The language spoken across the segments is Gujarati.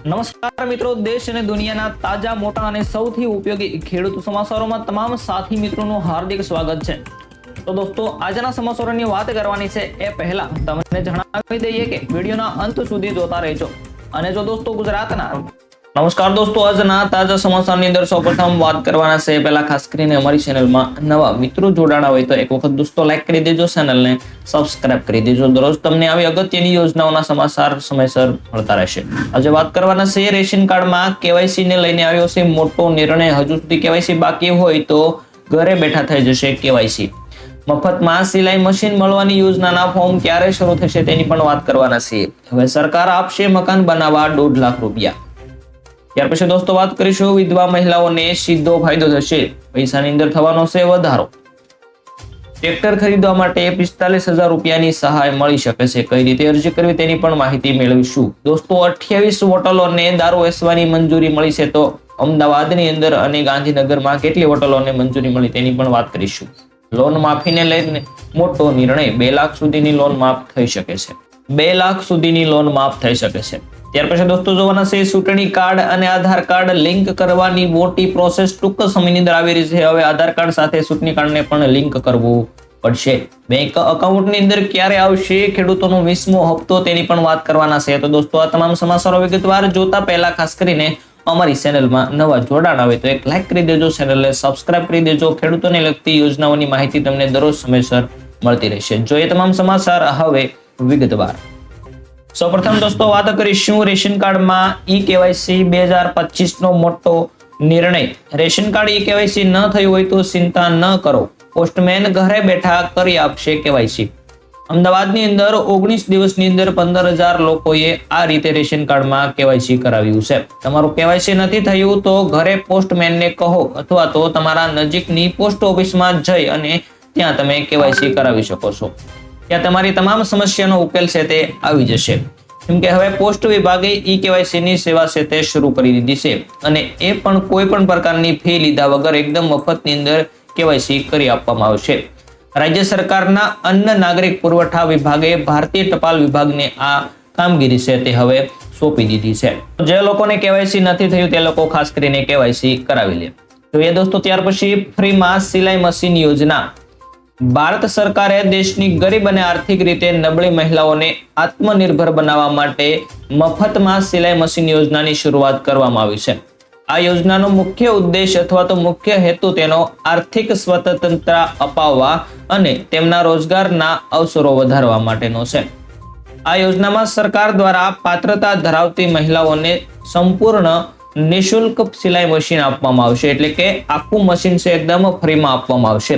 નમસ્કાર મિત્રો, દેશ અને દુનિયાના તાજા મોટા અને સૌથી ઉપયોગી ખેડૂત સમાચારોમાં તમામ સાથી મિત્રોનું હાર્દિક સ્વાગત છે। તો દોસ્તો, આજના સમાચારોની વાત કરવાની છે એ પહેલા તમને જણાવી દઈએ કે વિડીયોના અંત સુધી જોતા રહેજો। અને જો દોસ્તો ગુજરાતના નમસ્કાર દોસ્તો, આજના તાજા સમાચારની અંદર સૌપ્રથમ વાત કરવાના છે પહેલા ખાસ કરીને અમારી ચેનલમાં નવા મિત્રો જોડાણા હોય તો એક વખત દોસ્તો લાઈક કરી દેજો, ચેનલને સબસ્ક્રાઇબ કરી દેજો। દરરોજ તમને આવી અગત્યની યોજનાઓના સમાચાર સમયસર મળતા રહેશે। આજે વાત કરવાના છે રેશન કાર્ડમાં કેવાયસી ને લઈને આવ્યો છે મોટો નિર્ણય। હજુ સુધી કેવાયસી બાકી હોય તો ઘરે બેઠા થઈ જશે કેવાયસી। મફતમાં સિલાઈ મશીન મળવાની યોજનાના ફોર્મ ક્યારે શરૂ થશે તેની પણ વાત કરવાના છે। હવે સરકાર આપશે મકાન બનાવવા 1.5 લાખ રૂપિયા। ત્યાર પછી દોસ્તો વાત કરીશું વિધવા મહિલાઓને સીધો ફાયદો થશે, પૈસાની અંદર થવાનો છે વધારો। ટ્રેક્ટર ખરીદવા માટે 45,000 રૂપિયાની સહાય મળી શકે છે, કઈ રીતે અરજી કરવી તેની પણ માહિતી મેળવીશું। દોસ્તો 28 હોટલોને દારૂ વેચવાની મંજૂરી મળી છે, તો અમદાવાદની અંદર અને ગાંધીનગરમાં કેટલી હોટલોને મંજૂરી મળી તેની પણ વાત કરીશું। લોન માફીને લઈને મોટો નિર્ણય, 2 લાખ સુધીની લોન માફ થઈ શકે છે। 2 લાખ સુધીની લોન માફ થઈ શકે છે। ત્યાર પછી દોસ્તો જોવાના છે ચૂંટણી કાર્ડ અને આધાર કાર્ડ લિંક કરવાની મોટી પ્રોસેસ ટૂંક સમયની અંદર આવી રહી છે। હવે આધાર કાર્ડ સાથે ચૂંટણી કાર્ડને પણ લિંક કરવું પડશે। બેંક અકાઉન્ટની અંદર ક્યારે આવશે ખેડૂતોનો 20મો હપ્તો તેની પણ વાત કરવાના છે। તો દોસ્તો આ તમામ સમાચારો વિગતવાર જોતા પહેલા ખાસ કરીને અમારી ચેનલમાં નવા જોડાણ આવે તો એક લાઈક કરી દેજો, ચેનલને સબસ્ક્રાઇબ કરી દેજો। ખેડૂતોને લગતી યોજનાઓની માહિતી તમને દરરોજ સમયસર મળતી રહેશે। જોઈએ તમામ સમાચાર હવે વિગતવાર। સૌપ્રથમ દોસ્તો વાત કરીશું રેશન કાર્ડમાં ઈ કેવાયસી 2025 નો મોટો નિર્ણય। રેશન કાર્ડ ઈ કેવાયસી ન થયું હોય તો ચિંતા ન કરો, પોસ્ટમેન ઘરે બેઠા કરી આપશે કેવાયસી। અમદાવાદની અંદર 19 દિવસની અંદર 15,000 લોકોએ આ રીતે રેશન કાર્ડમાં કેવાયસી કરાવ્યું છે। તમારું કેવાયસી નથી થયું તો ઘરે પોસ્ટમેનને કહો અથવા તો તમારા નજીકની પોસ્ટ ઓફિસમાં જઈ અને ત્યાં તમે કેવાયસી કરાવી શકો છો। ત્યાં તમારી તમામ સમસ્યાનો ઉકેલ છે તે આવી જશે, કેમ કે હવે પોસ્ટ વિભાગે ઈ કેવાયસી ની સેવા છે તે શરૂ કરી દીધી છે અને એ પણ કોઈ પણ પ્રકારની ફી લીધા વગર એકદમ મફતની અંદર કેવાયસી કરી આપવામાં આવશે। રાજ્ય સરકારના અન્ન નાગરિક પુરવઠા વિભાગે ભારતીય ટપાલ વિભાગને આ કામગીરી છે તે હવે સોંપી દીધી છે। જે લોકોને કેવાયસી નથી થયું તે લોકો ખાસ કરીને કેવાયસી કરાવી લે। જોઈએ દોસ્તો ત્યાર પછી ફ્રીમાં સિલાઈ મશીન યોજના। ભારત સરકારે દેશની ગરીબ અને આર્થિક રીતે નબળી મહિલાઓને આત્મનિર્ભર બનાવવા માટે મફતમાં સિલાઈ મશીન યોજનાની શરૂઆત કરવામાં આવી છે। આ યોજનાનો મુખ્ય ઉદ્દેશ અથવા તો મુખ્ય હેતુ તેનો આર્થિક સ્વતંત્રતા અપાવવા અને તેમના રોજગારના અવસરો વધારવા માટેનો છે। આ યોજનામાં સરકાર દ્વારા પાત્રતા ધરાવતી મહિલાઓને સંપૂર્ણ નિઃશુલ્ક સિલાઈ મશીન આપવામાં આવશે, એટલે કે આખું મશીન છે એકદમ ફ્રીમાં આપવામાં આવશે,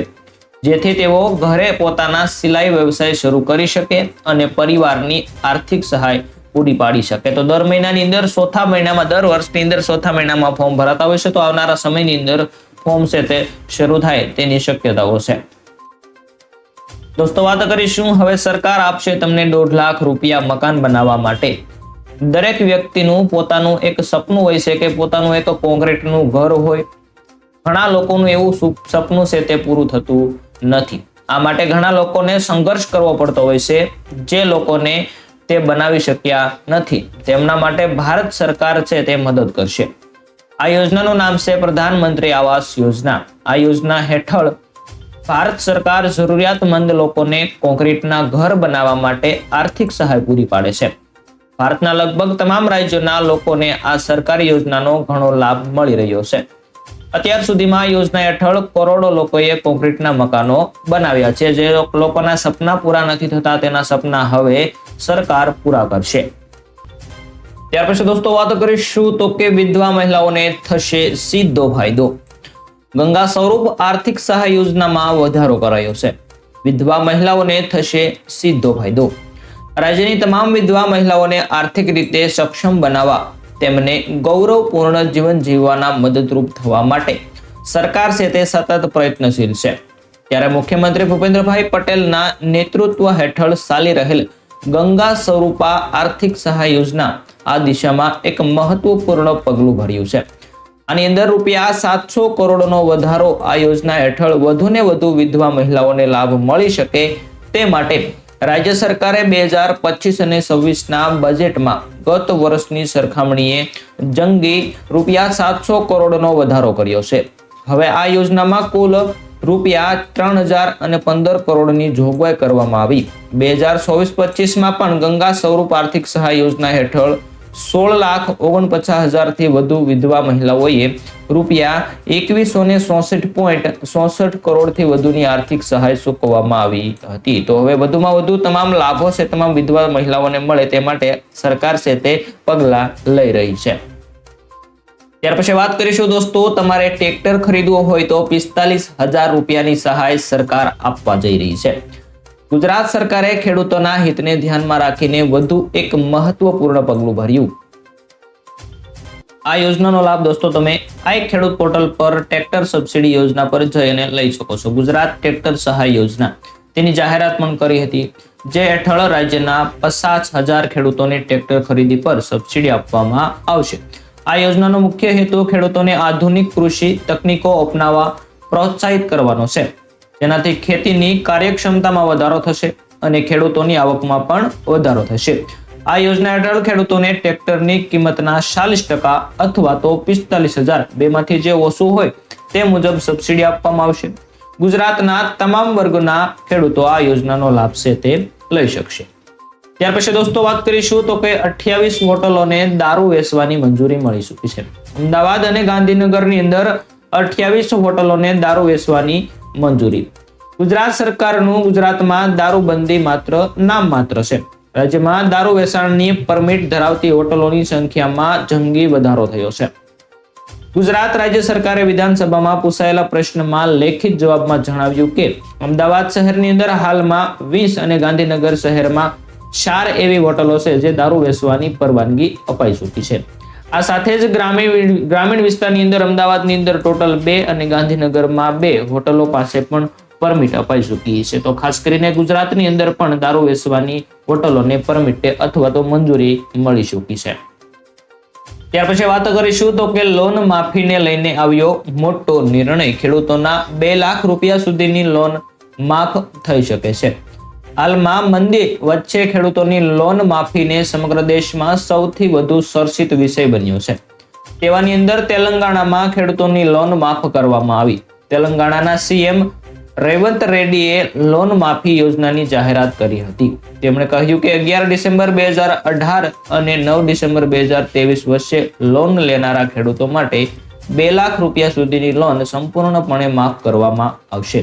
જેથી તેઓ ઘરે પોતાના સિલાઈ વ્યવસાય શરૂ કરી શકે અને પરિવારની આર્થિક સહાય પૂરી પાડી શકે। તો દર મહિનાની અંદર ચોથા મહિનામાં, દર વર્ષની અંદર ચોથા મહિનામાં ફોર્મ ભરાતા હોય છે, તો આવનારા સમયની અંદર ફોર્મ છે તે શરૂ થાય તેની શક્યતાઓ છે। દોસ્તો વાત કરીશું હવે સરકાર આપશે તમને 1.5 લાખ રૂપિયા મકાન બનાવવા માટે। દરેક વ્યક્તિનું પોતાનું એક સપનું હોય છે કે પોતાનું એક કોન્ક્રીટનું ઘર હોય। ઘણા લોકોનું એવું સપનું છે તે પૂરું થતું નથી। આ માટે ઘણા લોકોને સંઘર્ષ કરવો પડતો હોય છે। જે લોકોને તે બનાવી શક્યા નથી તેમના માટે ભારત સરકાર છે તે મદદ કરશે। આ યોજનાનું નામ છે પ્રધાનમંત્રી આવાસ યોજના। આ યોજના હેઠળ ભારત સરકાર જરૂરિયાતમંદ લોકોને કોન્ક્રીટના ઘર બનાવવા માટે આર્થિક સહાય પૂરી પાડે છે। ભારતના લગભગ તમામ રાજ્યોના લોકોને આ સરકારી યોજનાનો ઘણો લાભ મળી રહ્યો છે। અત્યાર સુધીમાં આ યોજના હેઠળ કરોડો લોકોએ કોન્ક્રીટના મકાનો બનાવ્યા છે। જે લોકોના સપના પૂરા નથી થતા તેના સપના હવે સરકાર પૂરા કરશે। ત્યાર પછી દોસ્તો વાત કરીશું તો કે વિધવા મહિલાઓને થશે સીધો ફાયદો। ગંગા સ્વરૂપ આર્થિક સહાય યોજનામાં વધારો કરાયો છે। વિધવા મહિલાઓને થશે સીધો ફાયદો। રાજ્યની તમામ વિધવા મહિલાઓને આર્થિક રીતે સક્ષમ બનાવવા, તેમને ગૌરવપૂર્ણ જીવન જીવવાના મદદરૂપ થવા માટે સરકાર છે તે સતત પ્રયત્નશીલ છે। ત્યારે મુખ્યમંત્રી ભૂપેન્દ્રભાઈ પટેલના નેતૃત્વ હેઠળ ચાલી રહેલ ગંગા સ્વરૂપા આર્થિક સહાય યોજના આ દિશામાં એક મહત્વપૂર્ણ પગલું ભર્યું છે। આની અંદર રૂપિયા 700 કરોડનો વધારો આ યોજના હેઠળ વધુને વધુ વિધવા મહિલાઓને લાભ મળી શકે તે માટે રાજ્ય સરકારે 2025 અને 26 ના બજેટમાં ગત વર્ષની સરખામણીએ જંગી ₹700 કરોડનો વધારો કર્યો છે. હવે આ યોજનામાં કુલ ₹3015 કરોડની જોગવાઈ કરવામાં આવી. 2024-25માં પણ ગંગા સ્વરૂપ આર્થિક સહાય યોજના હેઠળ 16,49,000 થી વધુ વિધવા મહિલાઓએ ₹2164.67 કરોડથી વધુની આર્થિક સહાય ચૂકવવામાં આવી હતી. તો હવે વધુમાં વધુ તમામ લાભો છે તમામ વિધવા મહિલાઓને મળે તે માટે સરકાર છે તે પગલા લઈ રહી છે. ત્યાર પછી વાત કરીશું દોસ્તો, તમારે ટ્રેક્ટર ખરીદવો હોય તો ₹45,000 સહાય સરકાર આપવા જઈ રહી છે. ગુજરાત સરકારે ખેડૂતોના હિતને ધ્યાનમાં રાખીને વધુ એક મહત્વપૂર્ણ પગલું ભર્યું. આ યોજનાનો લાભ દોસ્તો તમે આ એક ખેડૂત પોર્ટલ પર ટ્રેક્ટર સબસિડી યોજના પર જઈને લઈ શકો છો. ગુજરાત ટ્રેક્ટર સહાય યોજના તેની જાહેરાત પણ કરી હતી, જે હેઠળ રાજ્યના 50,000 ખેડૂતોને ટ્રેક્ટર ખરીદી પર સબસિડી આપવામાં આવશે. આ યોજનાનો મુખ્ય હેતુ ખેડૂતોને આધુનિક કૃષિ તકનીકો અપનાવવા પ્રોત્સાહિત કરવાનો છે, જેનાથી ખેતીની કાર્યક્ષમતામાં વધારો થશે અને ખેડૂતોની આવકમાં પણ વધારો થશે. આ યોજના હેઠળ ખેડૂતોને ટ્રેક્ટરની કિંમતના 40% અથવા તો 45,000 બેમાંથી જે ઓછું હોય તે મુજબ સબસિડી આપવામાં આવશે. ગુજરાતના તમામ વર્ગના ખેડૂતો આ યોજનાનો લાભ છે તે લઈ શકશે. ત્યાર પછી દોસ્તો વાત કરીશું તો કે 28 હોટલોને દારૂ વેચવાની મંજૂરી મળી ચૂકી છે. અમદાવાદ અને ગાંધીનગરની અંદર 28 હોટલોને દારૂ વેચવાની મંજૂરી. ગુજરાત સરકારનું ગુજરાતમાં દારૂબંધી માત્ર નામ માત્ર છે. રાજ્યમાં દારૂ વેચાણની પરમિટ ધરાવતી હોટલોની સંખ્યામાં જંગી વધારો થયો છે. ગુજરાત રાજ્ય સરકારે વિધાનસભામાં પૂછાયેલા પ્રશ્નમાં લેખિત જવાબમાં જણાવ્યું કે અમદાવાદ શહેરની અંદર હાલમાં 20 અને ગાંધીનગર શહેરમાં 4 એવી હોટલો છે જે દારૂ વેચવાની પરવાનગી અપાઈ ચૂકી છે. આ સાથે જ ગ્રામીણ વિસ્તારની અંદર અમદાવાદની અંદર ટોટલ 2 અને ગાંધીનગરમાં 2 હોટલો પાસે પણ પરમિટ અપાઈ ચૂકી છે. તો ખાસ કરીને ગુજરાતની અંદર પણ દારૂ વેચવાની હોટલોને પરમિટ અથવા તો મંજૂરી મળી ચૂકી છે. ત્યાર પછી વાત કરીશું તો કે લોન માફીને લઈને આવ્યો મોટો નિર્ણય. ખેડૂતોના ₹2 લાખ સુધીની લોન માફ થઈ શકે છે. હાલમાં મંદી વચ્ચે ખેડૂતોની લોન માફીને સમગ્ર દેશમાં સૌથી વધુ ચર્ચિત વિષય બન્યો છે. તેવાની અંદર તેલંગાણામાં ખેડૂતોની લોન માફ કરવામાં આવી. તેલંગાણાના સીએમ રેવંત રેડ્ડીએ લોન માફી યોજનાની જાહેરાત કરી હતી. તેમણે કહ્યું કે 11 ડિસેમ્બર 2018 અને 9 ડિસેમ્બર 2023 વચ્ચે લોન લેનારા ખેડૂતો માટે ₹2 લાખ સુધીની લોન સંપૂર્ણપણે માફ કરવામાં આવશે.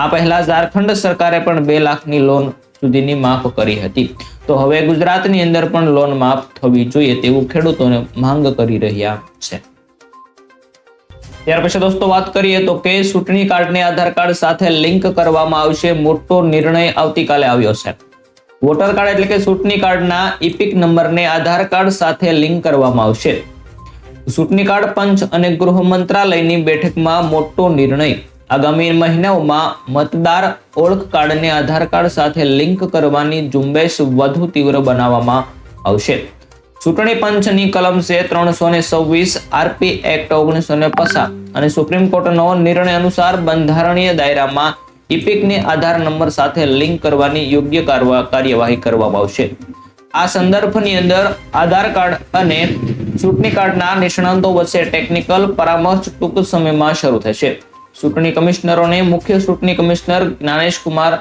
આ પહેલા ઝારખંડ સરકારે પણ 2 લાખની લોન સુધીની માફ કરી હતી. તો હવે ગુજરાતની અંદર પણ લોન માફ થવી જોઈએ તેવું ખેડૂતોને માંગ કરી રહ્યા છે. ત્યાર પછી દોસ્તો વાત કરીએ તો કે ચૂંટણી કાર્ડને આધાર કાર્ડ સાથે લિંક કરવામાં આવશે. મોટો નિર્ણય આવતીકાલે આવ્યો છે. વોટર કાર્ડ એટલે કે ચૂંટણી કાર્ડના ઇપિક નંબરને આધાર કાર્ડ સાથે લિંક કરવામાં આવશે. ચૂંટણી કાર્ડ પંચ અને ગૃહ મંત્રાલયની બેઠકમાં મોટો નિર્ણય. આગામી મહિનાઓમાં મતદાર ઓળખ કાર્ડને આધાર કાર્ડ સાથે લિંક કરવાની ઝુંબેશ વધુ તીવ્ર બનાવવામાં આવશે. ચૂંટણી પંચની કલમ છે 326 આરપી એક્ટ 1950 અને સુપ્રીમ કોર્ટનો નિર્ણય અનુસાર બંધારણીય દાયરામાં ઇપિકને આધાર નંબર સાથે લિંક કરવાની યોગ્ય કાર્યવાહી કરવામાં આવશે. આ સંદર્ભની અંદર આધાર કાર્ડ અને ચૂંટણી કાર્ડના નિષ્ણાંતો વચ્ચે ટેકનિકલ પરામર્શ ટૂંક સમયમાં શરૂ થશે. ચૂંટણી કમિશનરોને મુખ્ય ચૂંટણી કમિશનર જ્ઞાનેશ કુમાર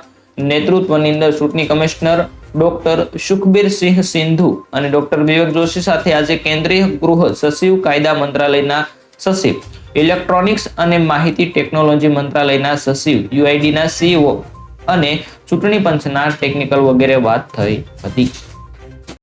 નેતૃત્વની અંદર ચૂંટણી કમિશનર ડોક્ટર સુખબીરસિંહ સિંધુ અને ડોક્ટર વિવેક જોશી સાથે આજે કેન્દ્રીય ગૃહ સચિવ, કાયદા મંત્રાલયના સચિવ, ઇલેક્ટ્રોનિક્સ અને માહિતી ટેકનોલોજી મંત્રાલયના સચિવ, યુઆઈડીના સીઈઓ અને ચૂંટણી પંચના ટેકનિકલ વગેરે વાત થઈ હતી.